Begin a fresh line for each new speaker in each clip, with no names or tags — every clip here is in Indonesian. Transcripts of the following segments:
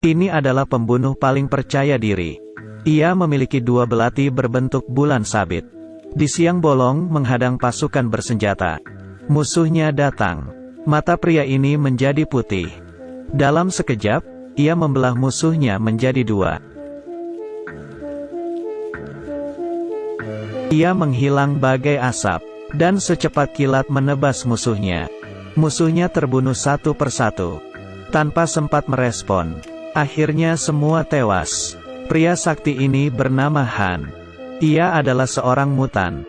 Ini adalah pembunuh paling percaya diri. Ia memiliki 2 belati berbentuk bulan sabit. Di siang bolong menghadang pasukan bersenjata. Musuhnya datang. Mata pria ini menjadi putih. Dalam sekejap, ia membelah musuhnya menjadi 2. Ia menghilang bagai asap, dan secepat kilat menebas musuhnya. Musuhnya terbunuh satu persatu, tanpa sempat merespon. Akhirnya semua tewas. Pria sakti ini bernama Han. Ia adalah seorang mutan.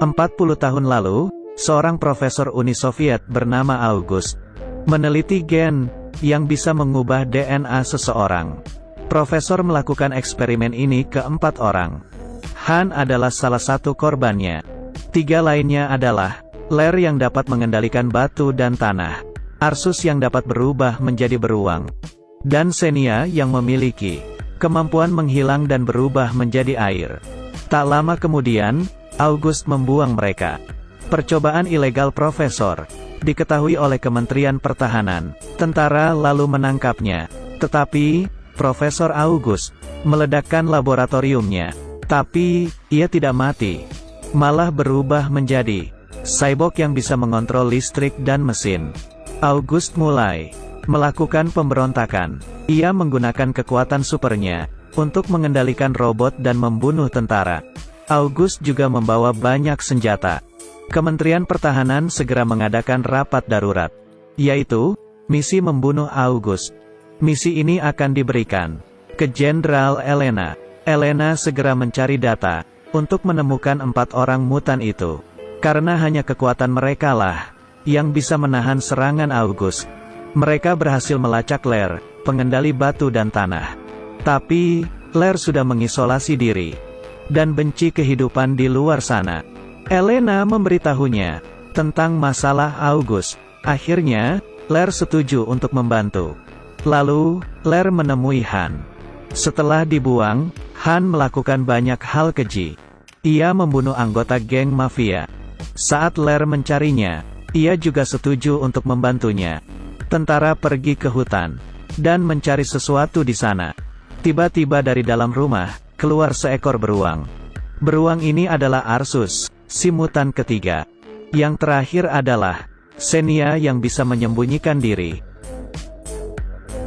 40 tahun lalu, seorang profesor Uni Soviet bernama August meneliti gen yang bisa mengubah DNA seseorang. Profesor melakukan eksperimen ini ke 4 orang. Han adalah salah satu korbannya. 3 lainnya adalah Ler yang dapat mengendalikan batu dan tanah, Arsus yang dapat berubah menjadi beruang, dan Xenia yang memiliki kemampuan menghilang dan berubah menjadi air. Tak lama kemudian, August membuang mereka. Percobaan ilegal Profesor diketahui oleh Kementerian Pertahanan. Tentara lalu menangkapnya. Tetapi, Profesor August meledakkan laboratoriumnya. Tapi, ia tidak mati. Malah berubah menjadi cyborg yang bisa mengontrol listrik dan mesin. August mulai melakukan pemberontakan. Ia menggunakan kekuatan supernya untuk mengendalikan robot dan membunuh tentara. August juga membawa banyak senjata. Kementerian Pertahanan segera mengadakan rapat darurat, yaitu misi membunuh August. Misi ini akan diberikan ke Jenderal Elena. Elena segera mencari data untuk menemukan 4 orang mutan itu, karena hanya kekuatan mereka lah yang bisa menahan serangan August. Mereka berhasil melacak Ler, pengendali batu dan tanah. Tapi, Ler sudah mengisolasi diri dan benci kehidupan di luar sana. Elena memberitahunya tentang masalah August. Akhirnya, Ler setuju untuk membantu. Lalu, Ler menemui Han. Setelah dibuang, Han melakukan banyak hal keji. Ia membunuh anggota geng mafia. Saat Ler mencarinya, ia juga setuju untuk membantunya. Tentara pergi ke hutan dan mencari sesuatu di sana. Tiba-tiba dari dalam rumah, keluar seekor beruang. Beruang ini adalah Arsus, si mutan ketiga. Yang terakhir adalah Xenia yang bisa menyembunyikan diri.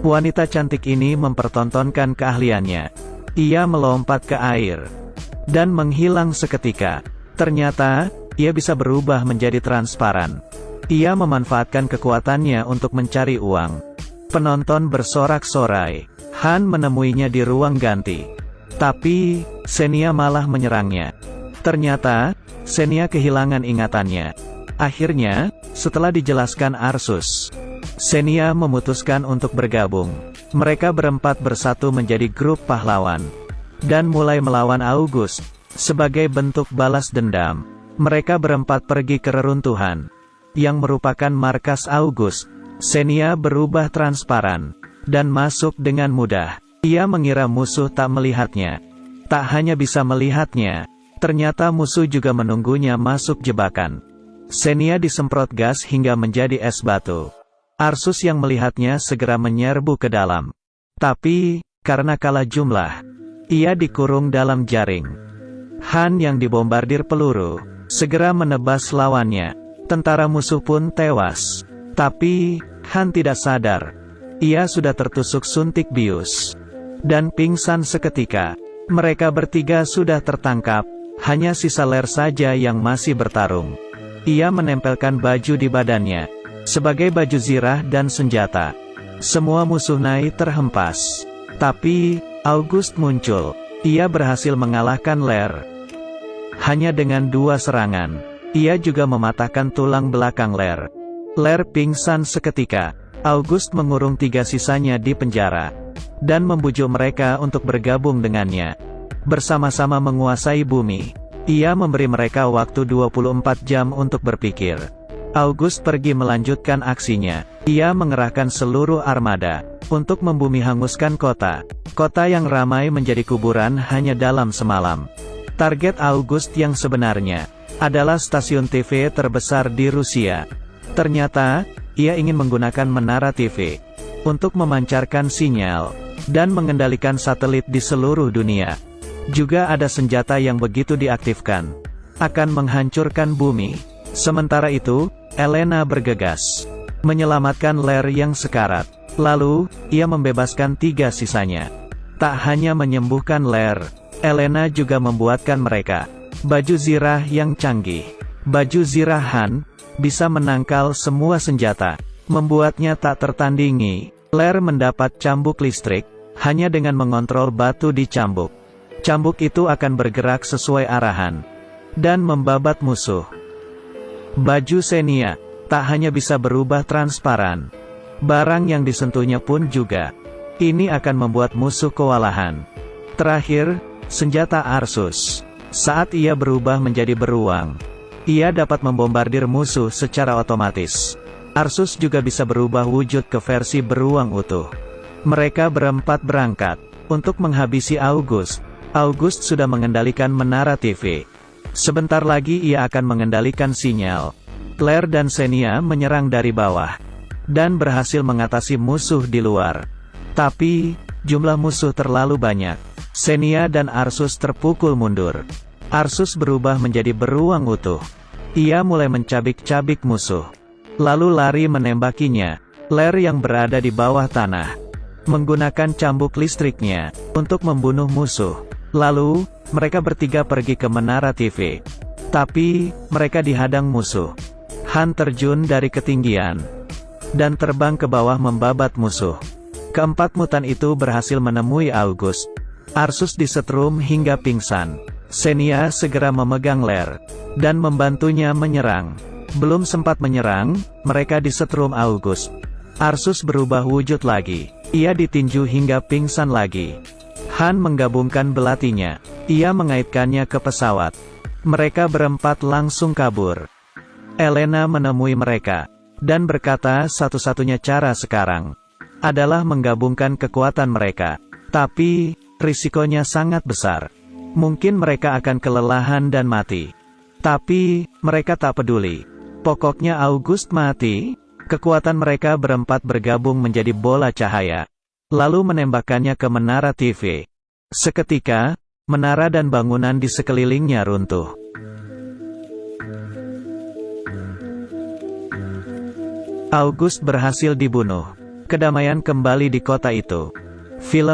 Wanita cantik ini mempertontonkan keahliannya. Ia melompat ke air dan menghilang seketika. Ternyata, ia bisa berubah menjadi transparan. Ia memanfaatkan kekuatannya untuk mencari uang. Penonton bersorak-sorai. Han menemuinya di ruang ganti. Tapi, Xenia malah menyerangnya. Ternyata, Xenia kehilangan ingatannya. Akhirnya, setelah dijelaskan Arsus, Xenia memutuskan untuk bergabung. Mereka berempat bersatu menjadi grup pahlawan dan mulai melawan August. Sebagai bentuk balas dendam, mereka berempat pergi ke reruntuhan yang merupakan markas August. Xenia berubah transparan dan masuk dengan mudah. Ia mengira musuh tak melihatnya. Tak hanya bisa melihatnya, ternyata musuh juga menunggunya masuk jebakan. Xenia disemprot gas hingga menjadi es batu. Arsus yang melihatnya segera menyerbu ke dalam. Tapi, karena kalah jumlah, ia dikurung dalam jaring. Han yang dibombardir peluru segera menebas lawannya. Tentara musuh pun tewas. Tapi, Han tidak sadar. Ia sudah tertusuk suntik bius dan pingsan seketika. Mereka bertiga sudah tertangkap. Hanya sisa Ler saja yang masih bertarung. Ia menempelkan baju di badannya sebagai baju zirah dan senjata. Semua musuh naik terhempas. Tapi, August muncul. Ia berhasil mengalahkan Ler hanya dengan 2 serangan. Ia juga mematahkan tulang belakang Ler. Ler pingsan seketika. August mengurung 3 sisanya di penjara dan membujuk mereka untuk bergabung dengannya. Bersama-sama menguasai bumi. Ia memberi mereka waktu 24 jam untuk berpikir. August pergi melanjutkan aksinya. Ia mengerahkan seluruh armada untuk membumi hanguskan kota. Kota yang ramai menjadi kuburan hanya dalam semalam. Target August yang sebenarnya adalah stasiun TV terbesar di Rusia. Ternyata, ia ingin menggunakan menara TV untuk memancarkan sinyal, dan mengendalikan satelit di seluruh dunia. Juga ada senjata yang begitu diaktifkan, akan menghancurkan bumi. Sementara itu, Elena bergegas, menyelamatkan Lair yang sekarat. Lalu, ia membebaskan 3 sisanya. Tak hanya menyembuhkan Lair, Elena juga membuatkan mereka baju zirah yang canggih. Baju zirah Han bisa menangkal semua senjata, membuatnya tak tertandingi. Lair mendapat cambuk listrik, hanya dengan mengontrol batu di cambuk. Cambuk itu akan bergerak sesuai arahan, dan membabat musuh. Baju Xenia tak hanya bisa berubah transparan, barang yang disentuhnya pun juga. Ini akan membuat musuh kewalahan. Terakhir, senjata Arsus. Saat ia berubah menjadi beruang, ia dapat membombardir musuh secara otomatis. Arsus juga bisa berubah wujud ke versi beruang utuh. Mereka berempat berangkat untuk menghabisi August. August sudah mengendalikan menara TV. Sebentar lagi ia akan mengendalikan sinyal. Lair dan Xenia menyerang dari bawah, dan berhasil mengatasi musuh di luar. Tapi, jumlah musuh terlalu banyak. Xenia dan Arsus terpukul mundur. Arsus berubah menjadi beruang utuh. Ia mulai mencabik-cabik musuh, lalu lari menembakinya. Lair yang berada di bawah tanah menggunakan cambuk listriknya untuk membunuh musuh. Lalu, mereka bertiga pergi ke menara TV. Tapi, mereka dihadang musuh. Han terjun dari ketinggian dan terbang ke bawah membabat musuh. Keempat mutan itu berhasil menemui August. Arsus disetrum hingga pingsan. Xenia segera memegang Lair dan membantunya menyerang. Belum sempat menyerang, mereka disetrum August. Arsus berubah wujud lagi. Ia ditinju hingga pingsan lagi. Han menggabungkan belatinya. Ia mengaitkannya ke pesawat. Mereka berempat langsung kabur. Elena menemui mereka, dan berkata satu-satunya cara sekarang adalah menggabungkan kekuatan mereka. Tapi, risikonya sangat besar. Mungkin mereka akan kelelahan dan mati. Tapi, mereka tak peduli. Pokoknya August mati. Kekuatan mereka berempat bergabung menjadi bola cahaya, lalu menembakkannya ke menara TV. Seketika, menara dan bangunan di sekelilingnya runtuh. August berhasil dibunuh. Kedamaian kembali di kota itu. Film